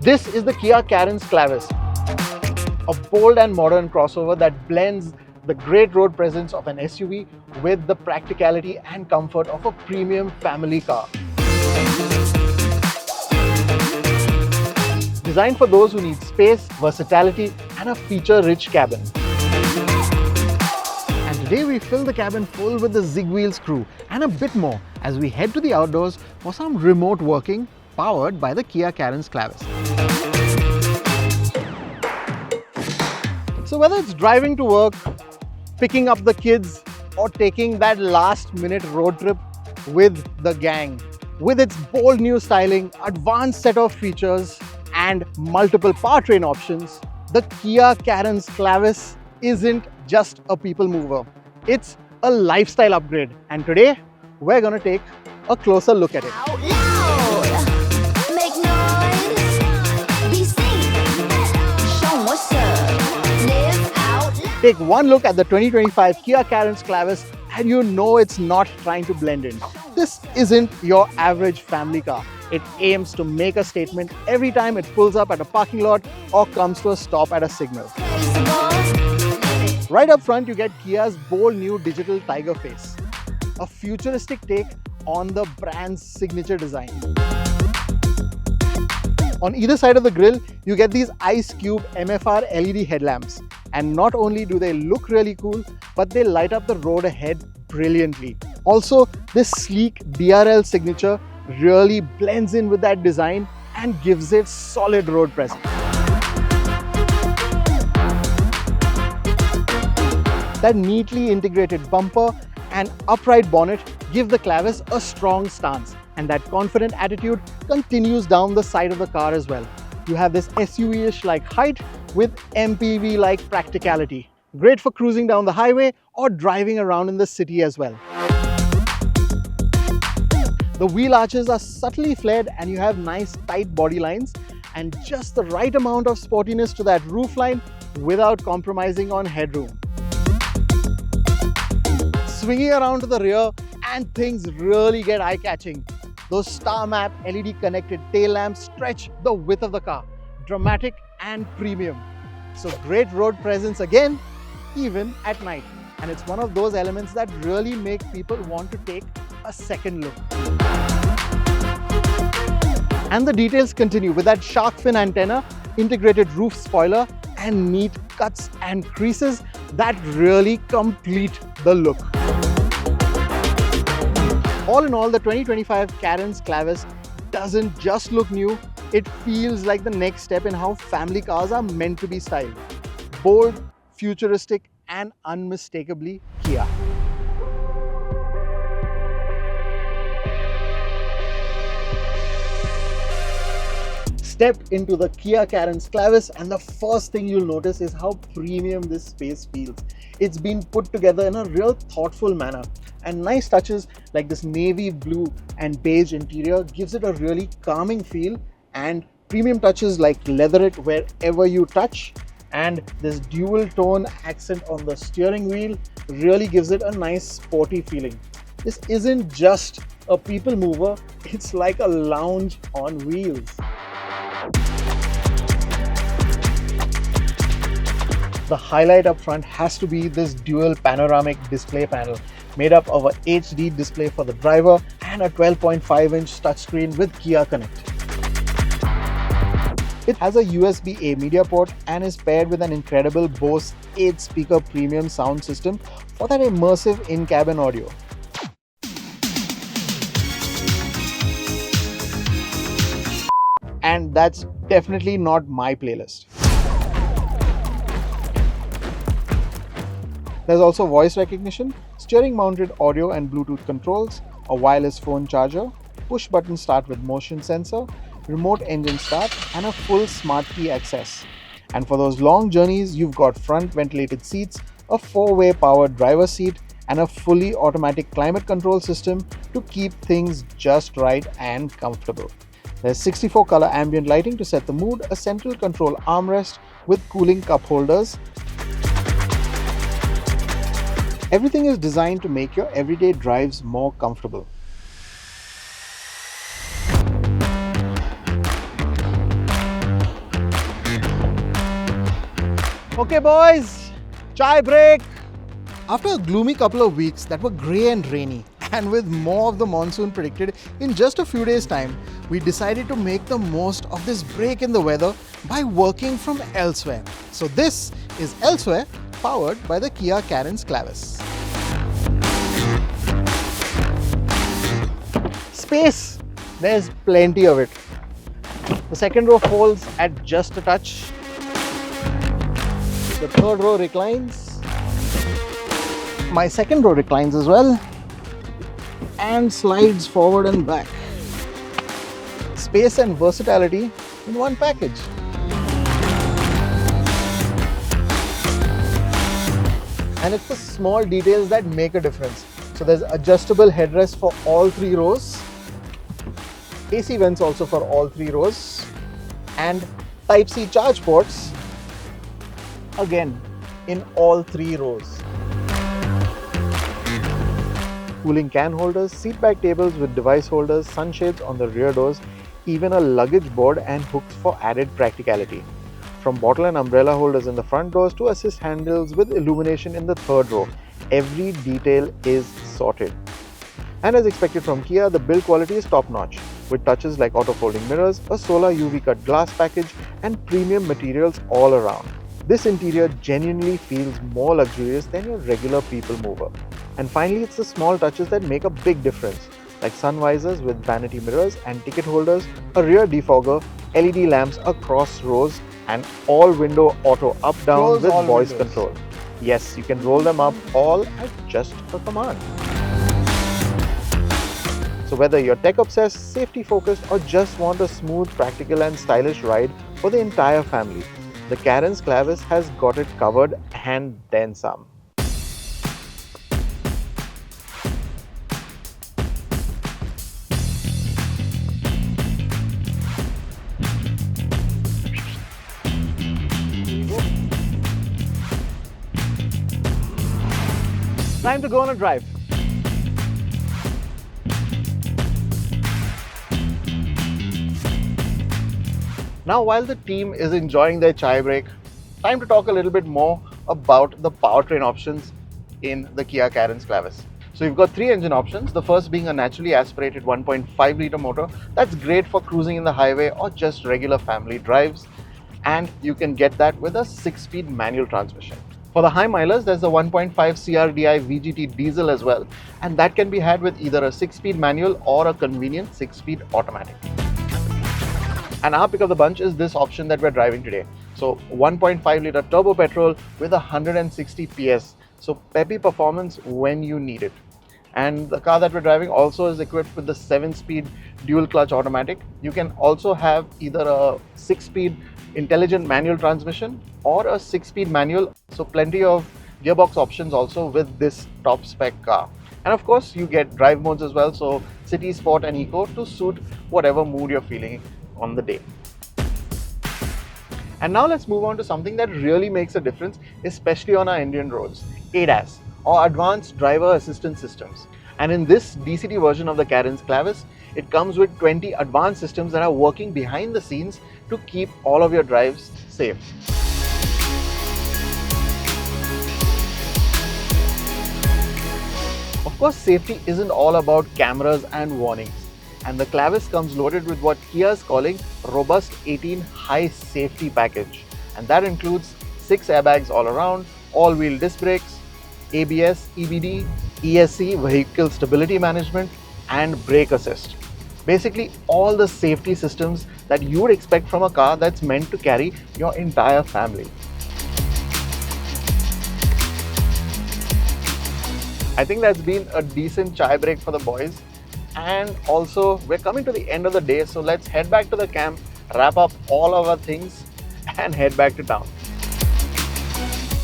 This is the Kia Carens Clavis, a bold and modern crossover that blends the great road presence of an SUV with the practicality and comfort of a premium family car. Designed for those who need space, versatility, and a feature-rich cabin. And today we fill the cabin full with the ZigWheels crew and a bit more as we head to the outdoors for some remote working powered by the Kia Carens Clavis. So whether it's driving to work, picking up the kids, or taking that last-minute road trip with the gang, with its bold new styling, advanced set of features, and multiple powertrain options, the Kia Carens Clavis isn't just a people mover. It's a lifestyle upgrade. And today, we're going to take a closer look at it. Out loud. Make noise. Be seen. Show 'em what's up. Live out loud. Take one look at the 2025 Kia Carens Clavis and you know it's not trying to blend in. This isn't your average family car. It aims to make a statement every time it pulls up at a parking lot or comes to a stop at a signal. Right up front, you get Kia's bold new digital tiger face, a futuristic take on the brand's signature design. On either side of the grille, you get these ice cube MFR LED headlamps. And not only do they look really cool, but they light up the road ahead brilliantly. Also, this sleek DRL signature really blends in with that design and gives it solid road presence. That neatly integrated bumper and upright bonnet give the Clavis a strong stance, and that confident attitude continues down the side of the car as well. You have this SUV-ish like height with MPV-like practicality. Great for cruising down the highway or driving around in the city as well. The wheel arches are subtly flared and you have nice tight body lines and just the right amount of sportiness to that roofline without compromising on headroom. Swinging around to the rear and things really get eye-catching. Those star map LED connected tail lamps stretch the width of the car. Dramatic and premium. So great road presence again, even at night. And it's one of those elements that really make people want to take a second look. And the details continue with that shark fin antenna, integrated roof spoiler, and neat cuts and creases that really complete the look. All in all, the 2025 Carens Clavis doesn't just look new, it feels like the next step in how family cars are meant to be styled. Bold, futuristic, and unmistakably Kia. Step into the Kia Carens Clavis and the first thing you'll notice is how premium this space feels. It's been put together in a real thoughtful manner, and nice touches like this navy blue and beige interior gives it a really calming feel, and premium touches like leatherette wherever you touch, and this dual tone accent on the steering wheel really gives it a nice sporty feeling. This isn't just a people mover, it's like a lounge on wheels. The highlight up front has to be this dual panoramic display panel made up of a HD display for the driver and a 12.5-inch touchscreen with Kia Connect. It has a USB-A media port and is paired with an incredible Bose 8-speaker premium sound system for that immersive in-cabin audio. And that's definitely not my playlist. There's also voice recognition, steering-mounted audio and Bluetooth controls, a wireless phone charger, push-button start with motion sensor, remote engine start, and a full smart key access. And for those long journeys, you've got front ventilated seats, a 4-way powered driver's seat, and a fully automatic climate control system to keep things just right and comfortable. There's 64 color ambient lighting to set the mood, a central control armrest with cooling cup holders. Everything is designed to make your everyday drives more comfortable. Okay boys, chai break. After a gloomy couple of weeks that were grey and rainy, and with more of the monsoon predicted in just a few days' time, we decided to make the most of this break in the weather by working from elsewhere. So this is Elsewhere, powered by the Kia Carens Clavis. Space, there's plenty of it. The second row folds at just a touch. The third row reclines. My second row reclines as well and slides forward and back. Space and versatility in one package. And it's the small details that make a difference. So there's adjustable headrest for all three rows, AC vents also for all three rows, and Type-C charge ports again in all three rows. Cooling can holders, seat back tables with device holders, sunshades on the rear doors, even a luggage board and hooks for added practicality. From bottle and umbrella holders in the front doors to assist handles with illumination in the third row, every detail is sorted. And as expected from Kia, the build quality is top-notch, with touches like auto-folding mirrors, a solar UV-cut glass package, and premium materials all around. This interior genuinely feels more luxurious than your regular people mover. And finally, it's the small touches that make a big difference, like sun visors with vanity mirrors and ticket holders, a rear defogger, LED lamps across rows, and all-window auto up-down with voice control. Yes, you can roll them up all at just a command. So whether you're tech-obsessed, safety-focused, or just want a smooth, practical, and stylish ride for the entire family, the Carens Clavis has got it covered and then some. Time to go on a drive. Now, while the team is enjoying their chai break, time to talk a little bit more about the powertrain options in the Kia Carens Clavis. So you've got three engine options, the first being a naturally aspirated 1.5 litre motor. That's great for cruising in the highway or just regular family drives. And you can get that with a 6-speed manual transmission. For the high milers, there's the 1.5 CRDi VGT diesel as well. And that can be had with either a 6-speed manual or a convenient 6-speed automatic. And our pick of the bunch is this option that we're driving today. So 1.5 litre turbo petrol with 160 PS. So peppy performance when you need it. And the car that we're driving also is equipped with the 7-speed dual clutch automatic. You can also have either a 6-speed intelligent manual transmission or a 6-speed manual. So plenty of gearbox options also with this top spec car. And of course you get drive modes as well. So city, sport and eco to suit whatever mood you're feeling on the day. And now let's move on to something that really makes a difference, especially on our Indian roads, ADAS or Advanced Driver Assistance Systems. And in this DCT version of the Carens Clavis, it comes with 20 advanced systems that are working behind the scenes to keep all of your drives safe. Of course, safety isn't all about cameras and warnings. And the Clavis comes loaded with what Kia is calling Robust 18 High Safety Package. And that includes 6 airbags all around, all-wheel disc brakes, ABS, EBD, ESC, Vehicle Stability Management, and Brake Assist. Basically, all the safety systems that you would expect from a car that's meant to carry your entire family. I think that's been a decent chai break for the boys. And also, we're coming to the end of the day, so let's head back to the camp, wrap up all of our things, and head back to town.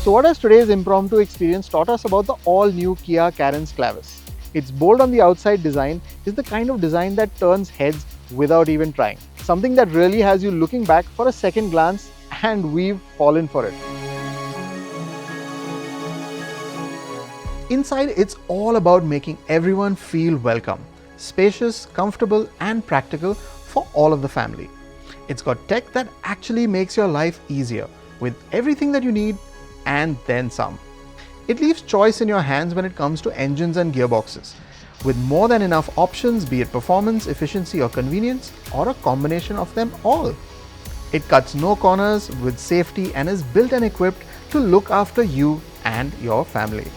So what has today's impromptu experience taught us about the all-new Kia Carens Clavis? Its bold on the outside design is the kind of design that turns heads without even trying. Something that really has you looking back for a second glance, and we've fallen for it. Inside, it's all about making everyone feel welcome. Spacious, comfortable, and practical for all of the family. It's got tech that actually makes your life easier, with everything that you need and then some. It leaves choice in your hands when it comes to engines and gearboxes, with more than enough options, be it performance, efficiency or convenience, or a combination of them all. It cuts no corners with safety and is built and equipped to look after you and your family.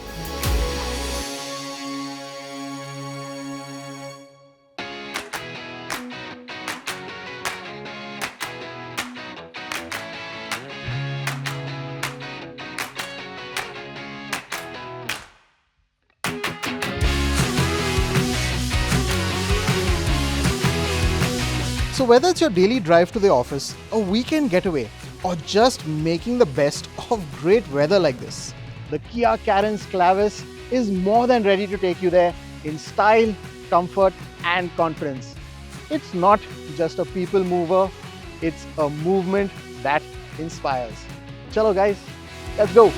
So whether it's your daily drive to the office, a weekend getaway, or just making the best of great weather like this, the Kia Carens Clavis is more than ready to take you there in style, comfort and confidence. It's not just a people mover, it's a movement that inspires. Chalo guys, let's go!